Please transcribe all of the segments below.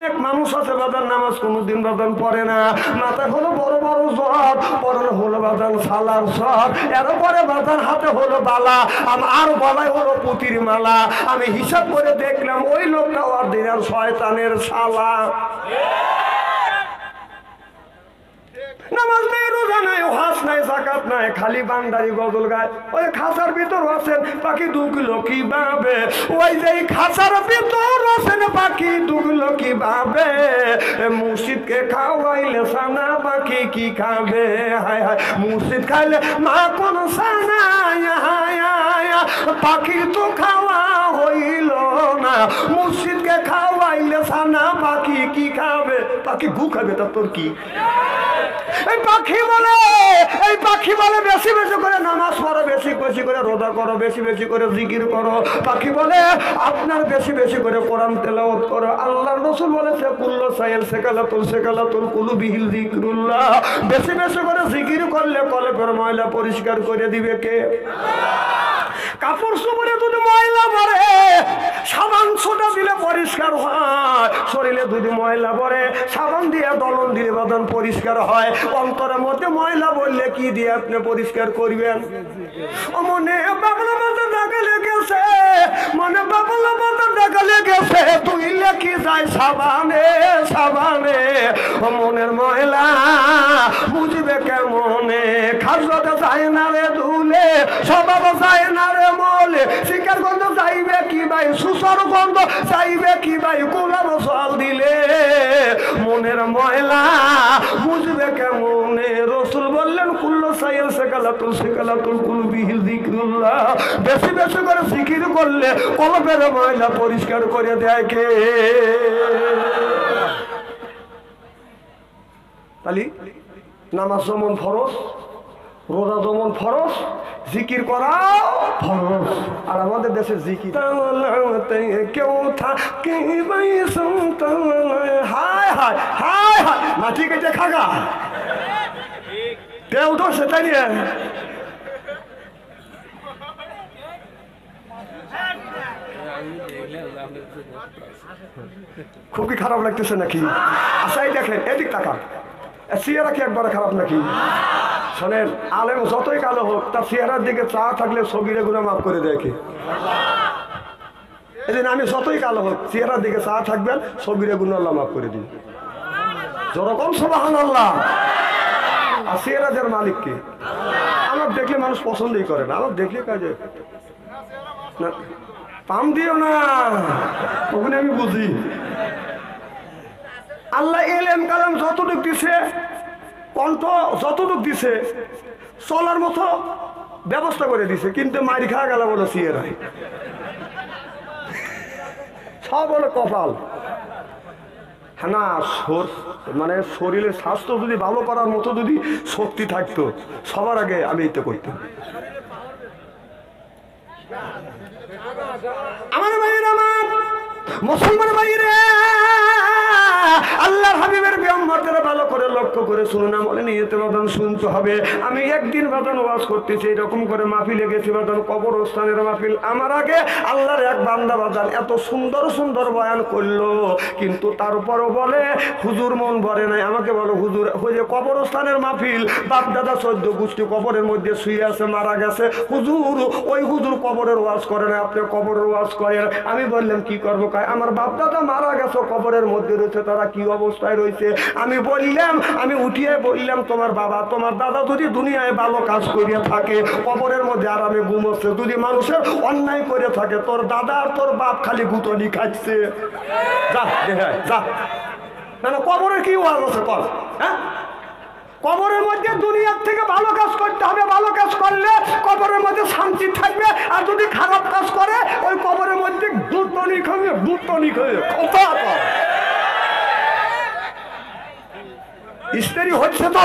এক মানুষ আছে বাজান নামাজ কোনোদিন বাজান পড়ে না, মাথা হলো বড় বড় জ্বর, পরনে হলো বাজান সালার সর, এরপরে বাজান হাতে হলো বালা, আর গলায় হলো পুতির মালা। আমি হিসাব করে দেখলাম ওই লোকটা অর্ডিনাল শয়তানের শালা। নামাজ নেই, রোজা নাই, হাস নাই, যাকাত নাই, খালি বান্দারি গজল গায়। ওই খাঁচার ভিতর আছেন পাখি ঢুকলো কিভাবে, ওই যে খাঁচার ভিতর আছেন পাখি ঢুকলো কিভাবে, মুর্শিদকে খাওয়াইলে সানা পাখি কি খাবে, হায় হায় মুর্শিদ খাইলে মা কোন সানা, পাখি তো খাওয়া হইল না, মুর্শিদকে খাওয়াইলে সানা পাখি কি খাবে, পাখি গু খাবে তা তোর কি। এই পাখি বলে বেশি বেশি করে নামাজ পড়ো, বেশি বেশি করে রোজা করো, বেশি বেশি করে জিকির করো। পাখি বলে আপনার বেশি বেশি করে কোরআন তেলাওয়াত করো। আল্লাহর রাসূল বলেছে কুল্লু সাইল সেকালাতুল কুলুবিহিল যিকরুল্লাহ, বেশি বেশি করে জিকির করলে কলবের ময়লা পরিষ্কার করে দিবে কে? কাপড় চোপড়ে যদি ময়লা পড়ে সাবান ছোটা দিলে পরিষ্কার হয়, শরীরে যদি ময়লা পড়ে সাবান দিয়ে দলন দিলে বাদন পরিষ্কার হয়। অন্তরের মধ্যে ময়লা বললে কি দিয়ে আপনি পরিষ্কার করবেন? মনে বাবলা মাথা দেখা লেগেছে, মনে বাবলা মাথা দেখা লেগেছে, তুই লেখি যায় সাবানে সাবানে, মনের ময়লা বুঝবে কেমনে, খাজতে যায় না রে ধুলে, স্বভাব যায় না রে মলে, শিকার গন্ধ যাইবে কি ভাই, সুসর গন্ধ যাইবে কি ভাই, গোলাপ জল দিলে, মনের ময়লা বুঝবে কেমনে। রাসূল বললেন কুল্লু সাইল সেকালাতুল কুলুবিহিল যিকরুল্লাহ, বেশি বেশি করে জিকির করলে কলবের ময়লা পরিষ্কার করে দেয় কে? তালি নামাজ যেমন ফরজ, রোজা যেমন ফরজ, জিকির করা ফরজ। আর আমাদের দেশে জিকির কেউ থাকে হায় হায় হায় হায় মাটি কেটে খাগা কেউ তো সেটাই নিয়ে খুব কি খারাপ লাগতেছে নাকি? আচ্ছা এই দেখেন এদিক টাকা চেহারা কি একবারে খারাপ নাকি? শোনেন, আলেম যতই কালো হোক তার চেহারার দিকে চা থাকলে সগিরে গুনা মাফ করে দেয় কে? এদিন আমি যতই কালো হোক চেহারার দিকে চা থাকবেন, সগিরে গুনা আল্লাহ মাফ করে দিন। যেরকম সুবহানাল্লাহ। আর চেহারাদের মালিক কে? আমার দেখলে মানুষ পছন্দই করে না, আমার দেখলে কাজে না পাম দিও না, ওখানে আমি বুঝি। আল্লাহ ইলম কালাম যতটুক দিছে, কণ্ঠ যতটুক দিছে, চলার মতো ব্যবস্থা করে দিছে, কিন্তু মারি খাওয়া গেল বলো সিয়েরাই সব বলে কপাল। না মানে শরীরের স্বাস্থ্য যদি ভালো করার মতো যদি শক্তি থাকতো সবার আগে আমি এটা করতাম। আমার ভাইয়ের, আমার মুসলমান ভাইরে, আল্লাহর হাবিবের বিয়ামতরা ভালো করে লক্ষ্য করে শুনুন, বলে নিয়তে বাদান শুনতে হবে। আমি একদিন বাদান ওয়াজ করতেছি, এরকম করে মাহফিলে গেছি বাদান, কবরস্থানের মাহফিল। আমার আগে আল্লাহর এক বান্দা বাদান এত সুন্দর সুন্দর বয়ান করলো, কিন্তু তারপরও বলে হুজুর মন ভরে নাই। আমাকে বলো হুজুর, ওই যে কবরস্থানের মাহফিল, বাপ দাদা 14 গোষ্ঠী কবরের মধ্যে শুয়ে আছে, মারা গেছে, হুজুর ওই হুজুর কবরের ওয়াজ করে না, আপনি কবরের ওয়াজ করেন। আমি বললাম কি করবো? কয় আমার বাপ দাদা মারা গেছে, কবরের মধ্যে রয়েছে, তারা কি অবস্থায় রয়েছে? আমি বললাম, আমি উঠিয়ে বললাম, তোমার বাবা তোমার দাদা যদি দুনিয়ায় ভালো কাজ করিয়া থাকে, কবরের মধ্যে আরামে ঘুমোচ্ছে। যদি মানুষের অন্যায় করে থাকে, তোর দাদা আর তোর বাপ খালি গুতনি খাচ্ছে। যা দেখায় যা, না না কবরের কি ওয়াজ আছে কর? হ্যাঁ, কবরের মধ্যে দুনিয়ার থেকে ভালো কাজ করতে হবে, ভালো কাজ করলে কবরের মধ্যে শান্তি থাকবে। আর যদি খারাপ কাজ করে ওই কবরের মধ্যে দুটনি খাবে, দুটনি খাবে। কথা কর, স্ত্রী হচ্ছে তো।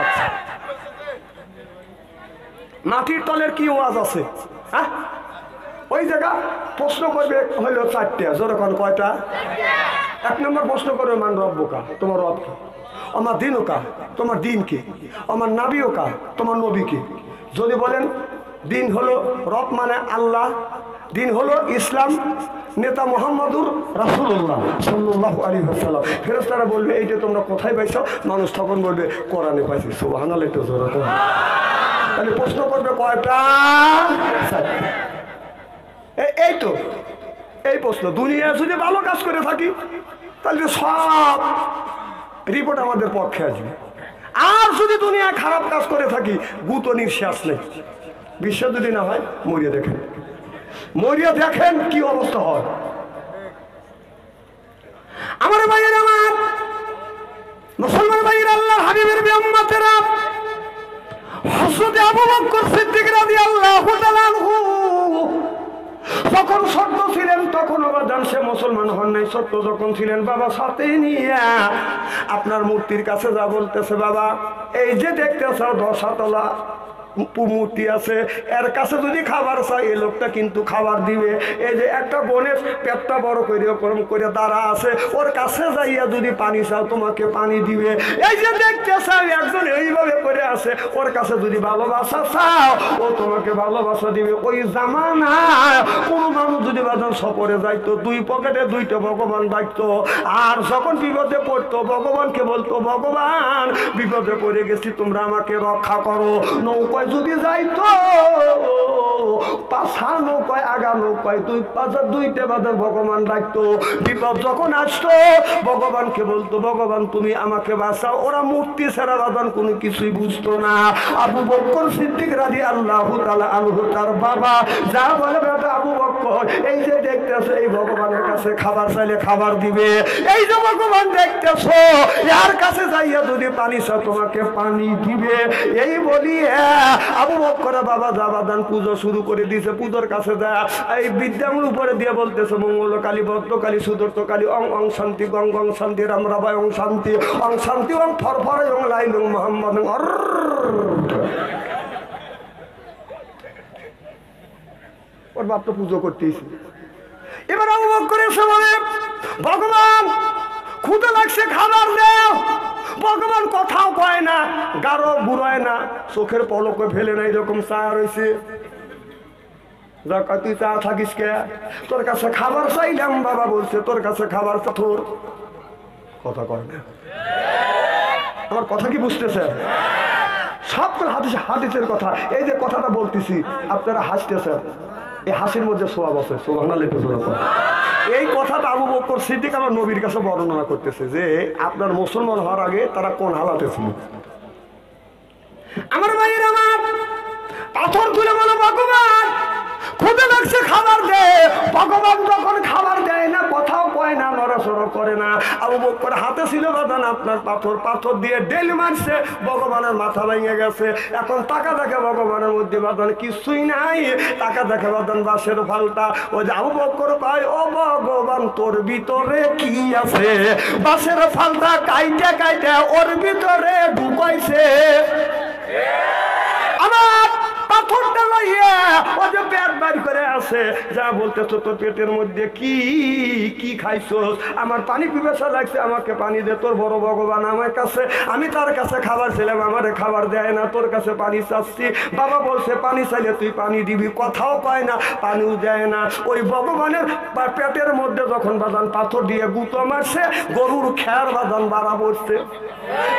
আচ্ছা, মাটির তলের কি ওয়াজ আছে? হ্যাঁ, ওই জায়গা প্রশ্ন করবে হইল 4টা, যেরকম কয়টা? 1 নম্বর প্রশ্ন করবে মান রব্বুকা, তোমার রব কি? আমার দিন কা, তোমার দিন কি? আমার নাবিও কা, তোমার নবী কি? যদি বলেন দিন হলো রব মানে আল্লাহ, দিন হলো ইসলাম, নেতা মোহাম্মদুর রাসূলুল্লাহ সাল্লাল্লাহু আলাইহি ওয়াসাল্লাম। ফেরেশতারা বলবে এইটা তোমরা কোথায় পাইছো? মানুষ তখন বলবে কোরআনে পাইছি। সুবহানাল্লাহ, একটু জোরে তো। তাহলে প্রশ্ন করবে কয়টা? এই তো এই প্রশ্ন। দুনিয়া যদি ভালো কাজ করে থাকি তাহলে সব রিপোর্ট আমাদের পক্ষে আসবে, আর যদি দুনিয়া খারাপ কাজ করে থাকি গুতো নিঃশ্বাস নেই। বিশ্বাস যদি না হয় মরিয়া দেখেন, মরিয়া দেখেন কি অবস্থা হয়। আমার ভাইয়ের, আমার মুসলমান ভাইয়ের, আল্লাহর হাবিবের উম্মতেরা, হযরত আবু বকর সিদ্দিক রাদিয়াল্লাহু তাআলা আনহু যখন ছোট্ট ছিলেন তখন অবাদান সে মুসলমান হন নাই। ছোট্ট যখন ছিলেন বাবা সাথে নিয়ে আপনার মূর্তির কাছে যা বলতেছে, বাবা এই যে দেখতেছ 10 তলা মূর্তি আছে, এর কাছে যদি খাবার চাই এই লোকটা কিন্তু খাবার দিবে। এই যে একটা বনের পেটটা বড় করে গরম করে দাঁড়া আছে, ওর কাছে যাইয়া যদি পানি চাও তোমাকে পানি দিবে। এই যে দেখতে চাও একজন এইভাবে করে আছে, ওর কাছে যদি ভালোবাসা চাও ও তোমাকে ভালোবাসা দিবে। ওই জামানায় কোনো মানুষ যদি বাজান সফরে যাইতো 2 পকেটে 2টা ভগবান রাখতো, আর যখন বিপদে পড়তো ভগবানকে বলতো, ভগবান বিপদে পড়ে গেছি তোমরা আমাকে রক্ষা করো। নৌকায় যদি যাইতো পাশা নৌকায় আগা নৌকায় 2 পাশা 2টে বাজার ভগবান রাখতো। বিপদ যখন আসতো ভগবানকে বলতো, ভগবান তুমি আমাকে বাঁচাও। ওরা মূর্তি ছাড়া বাজান কোনো কিছুই বুঝতো না। আবু বকর সিদ্দিক রাদিয়াল্লাহু তাআলা আনহু তার বাবা যা বলে, বেটা আবু বকর এই যে দেখতেছো এই ভগবানের কাছে খাবার চাইলে খাবার দিবে। এই যে ভগবান দেখতেছো এর কাছে যাইয়া যদি পানি চাও তোমাকে পানি দিবে। এই বলিয়ে আবু বকর বাবা জাবাদান পুজো শুরু করে দিয়েছে। পুজোর কাছে যায় এই বিদ্যামূল উপরে দিয়ে বলতেছে, মঙ্গলকালী ভদ্রকালী সুদর্তকালী অং অং শান্তি গং গং শান্তি রাম রাবায় অং শান্তি অং শান্তি অং ফরফরায় অং লাইলুং মোহাম্মদ। ওর বাপ তো পুজো করতেছি। এবার আবু বকর এসে বলে, ভগবান ক্ষুধা লাগছে খাবার দাও। ভগবান কথাও কয় না, গাঢ় বুড়ায় না, চোখের পলকে ফেলে না, এরকম চা রয়েছে। যা তুই চা থাকিস কে? তোর কাছে খাবার চাইলাম। বাবা বলছে তোর কাছে খাবার পাথর। কথা কয় না। আমার কথা কি বুঝতেছে? সব হাদিসের কথা। এই যে কথাটা বলতেছি আপনারা হাসতেছেন, এই হাসির মধ্যে সোয়াব আছে। সুবহানাল্লাহ। এই কথাটা আবু বকর সিদ্দিক আমার নবীর কাছে বর্ণনা করতেছে যে আপনার মুসলমান হওয়ার আগে তারা কোন হালাতে ছিল। আমার ভাইয়ের, আমার পাথর তুলে বলো, ভগবান ক্ষুধা লাগছে খাবার দে। ভগবান যখন খাবার দেয় না, কথাও কয় না, নড়াচড়া করে না। আবু বকর হাতে ছিল বাদান আপনার পাথর, পাথর দিয়ে ডেল মারছে, ভগবানের মাথা ভেঙে গেছে। এখন টাকা দেখে ভগবানের মধ্যে বাদান কিছুই নাই, টাকা দেখে বাদান বাঁশের ফালটা। ওই যে আবু বকর কয়, ও ভগবান তোর ভিতরে কি আছে? বাঁশের ফালটা কাইটে কাইটে ওর ভিতরে ঢুকাইছে। আমার পাথরটা লইয়া ও যে পেট বাড়ি করে আছে, যা বলতেছো তোর পেটের মধ্যে কি কি খাইছস? আমার পানি পিপাসা লাগছে, আমাকে পানি দে। তোর বড় ভগবান আমার কাছে, আমি তার কাছে খাবার ছিলাম, আমারে খাবার দেয় না, তোর কাছে পানি চাচ্ছি। বাবা বলছে পানি চাইলে তুই পানি দিবি, কথাও পায় না, পানিও দেয় না। ওই ভগবানের পেটের মধ্যে যখন বাদান পাথর দিয়ে গুঁতো মারছে, গরুর খ্যার বাদান বাড়া পড়ছে।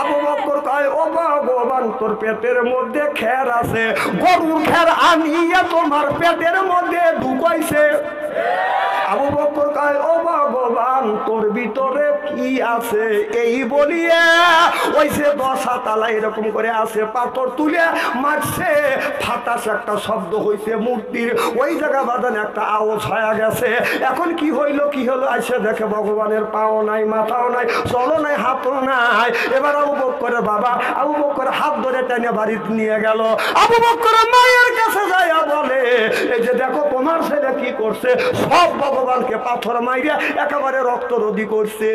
আবু বকর কয়, ও ভগবান তোর পেটের মধ্যে খ্যার আছে, গরুর খ্যার আনিয়া তোমার পেটের মধ্যে ঢুকাইছে। আবু বকর কয়, ও ভগবান তোর ভিতরে কি আছে? এই বলিয়ে ওই যে 10 তালা এরকম করে আছে, পাথর তুলে মারছে, ফাটাস একটা শব্দ হইছে মূর্তির। ওই জায়গা বাদান একটা আওয়াজ হয়ে গেছে। এখন কি হইলো কি হলো? আইসে দেখে ভগবানের পাও নাই, মাথাও নাই, চলো নাই, হাতও নাই। এবার আবু বকরের বাবা আবু বকর হাত ধরে টেনে বাড়িতে নিয়ে গেল। আবু বকর মায়ের কাছে যাইয়া বলে, এই যে দেখো তোমার ছেলে কি করছে, সব ভগবানকে পাথর মাইরে একেবারে রক্ত রোধী করছে।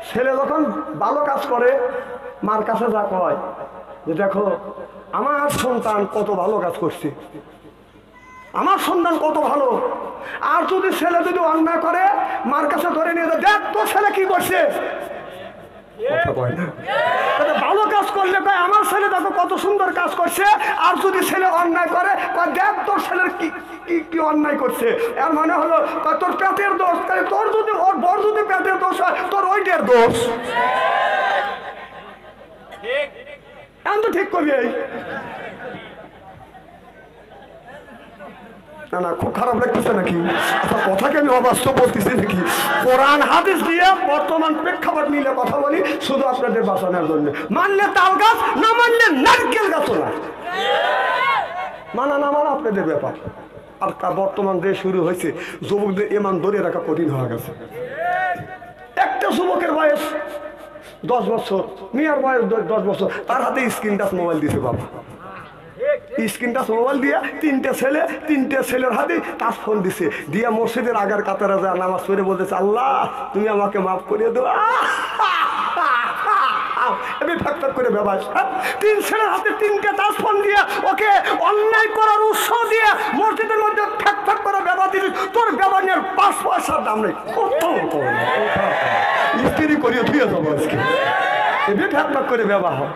ছেলে যখন ভালো কাজ করে মার কাছে যা কয় যে দেখো আমার সন্তান কত ভালো কাজ করছে, আমার সন্তান কত ভালো। আর যদি ছেলে যদি অন্যায় করে মার কাছে ধরে নিয়ে দেখ তোর ছেলে কি করছে, কথা কয় না। ভালো কাজ করলে কয় আমার ছেলে দেখো কত সুন্দর কাজ করছে, আর যদি ছেলে অন্যায় করে কয় দেখ তোর ছেলের কি কি অন্যায় করছে। এর মানে হলো তোর পেটের দোষ, তাহলে তোর যদি ওর বড় যদি পেটের দোষ হয় তোর ওইটার দোষ। এখন তো ঠিক করবি। না না খুব খারাপ লাগতেছে নাকি? আপনার কথাকে আমি অবাস্তব বলতেছি নাকি? কোরআন হাদিস দিয়ে বর্তমান প্রেক্ষাপট মিলে কথা বলি শুধু আপনাদের বাঁচানোর জন্য। মানলে তাল গাছ, না মানলে নারকেল গাছও না। মানা না মানা আপনাদের ব্যাপার। আর তার বর্তমান যে শুরু হয়েছে, যুবকদের ইমান ধরে রাখা কঠিন হয়ে গেছে। একটা যুবকের বয়স 10 বছর, মেয়ের বয়স 10 বছর, তার হাতে স্ক্রিন টাচ মোবাইল দিয়েছে বাবা। স্ক্রিন টাচ মোবাইল দিয়ে তিনটে ছেলের হাতে টাচ ফোন দিছে, দিয়ে মসজিদের আগার কাতারে যা নামাজ পড়ে বলতেছে আল্লাহ তুমি আমাকে মাফ করে দেবো। আমি ফাঁক করে ব্যবহার 3 ছেলের হাতে 3টে টাচ ফোন দিয়ে ওকে অন্যায় করার উৎসাহ দিয়ে মসজিদের মধ্যে ফাঁক করে ব্যবহার দিবি। তোর ব্যবহারের 5 পয়সার দাম নেই। কত স্ত্রী করিয়ে ধুয়ে যাবো আজকে। এমনি ফাঁক করে ব্যবহার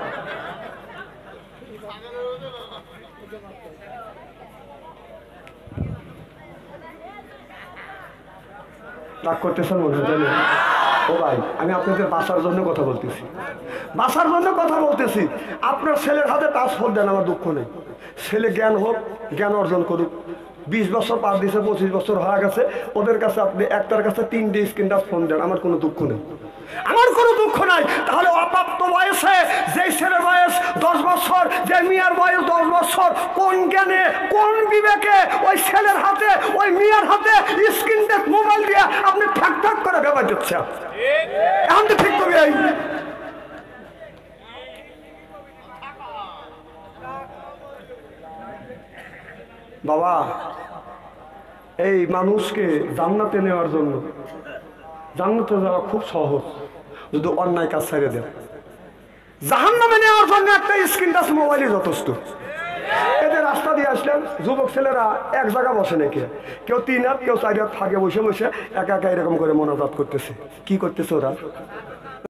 রাগ করতেছেন মনে হয় জানেন? ও ভাই আমি আপনাদের বাঁচার জন্য কথা বলতেছি, বাঁচার জন্য কথা বলতেছি। আপনার ছেলের হাতে টাচ ফোন দেন, আমার দুঃখ নেই। ছেলে জ্ঞান হোক, জ্ঞান অর্জন করুক। 20 বছর পার দিয়েছে, 25 বছর হয়ে গেছে, ওদের কাছে আপনি একটার কাছে 3টে স্ক্রিন টাচ ফোন দেন, আমার কোনো দুঃখ নেই, আমার কোনো দুঃখ নাই। তাহলে অপ্রাপ্ত বয়সে যেই ছেলের বয়স 10 বছর, যে মেয়ের বয়স 10 বছর, কোন জ্ঞানে কোন বিবেকে ওই ছেলের হাতে ওই মেয়ের হাতে স্ক্রিন টাচ মোবাইল দিয়ে আপনি ফাঁক করে ব্যবহার দিচ্ছেন? এখন তো ঠিক করবি। বাবা এই মানুষকে জান্নাতে নেওয়ার জন্য, জান্নাতে যাওয়া খুব সহজ যদি অন্যায় কাজ ছেড়ে দেয়। জাহান্নামে নেওয়ার জন্য একটা স্ক্রিন টাচ মোবাইলই যথেষ্ট। এদের রাস্তা দিয়ে আসলেন, যুবক ছেলেরা এক জায়গা বসে নাকি, কেউ 3 হাত কেউ 4 হাত ফাঁকে বসে বসে একা একা এরকম করে মোনাজাত করতেছে। কি করতেছে ওরা?